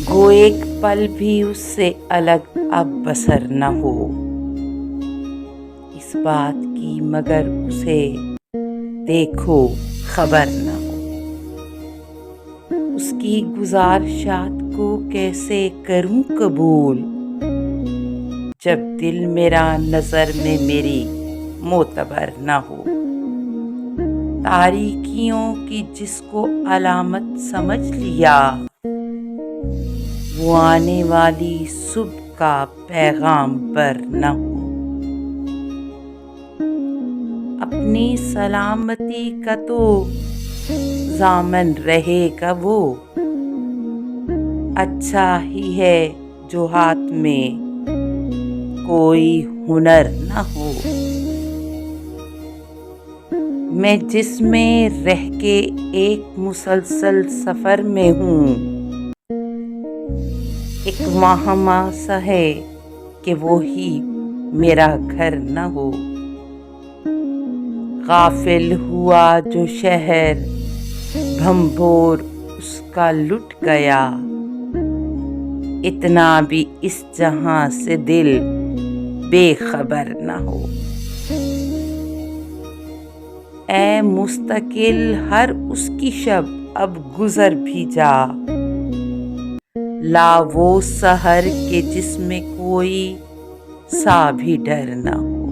गो एक पल भी उससे अलग अब बसर न हो, इस बात की मगर उसे देखो खबर न हो। उसकी गुजारिशात को कैसे करूं कबूल, जब दिल मेरा नजर में मेरी मोतबर न हो। तारीकियों की जिसको अलामत समझ लिया, वो आने वाली सुबह का पैगाम पर न हो। अपनी सलामती का तो ज़ामन रहेगा वो, अच्छा ही है जो हाथ में कोई हुनर न हो। मैं जिसमें रह के एक मुसलसल सफ़र में हूँ, एक वहमा सा है कि वो ही मेरा घर न हो। गाफिल हुआ जो शहर भंभोर उसका लुट गया, इतना भी इस जहां से दिल बेखबर न हो। ऐ मुस्तकिल हर उसकी शब अब गुजर भी जा, ला वो सहर के जिसमें कोई सा भी डर न हो।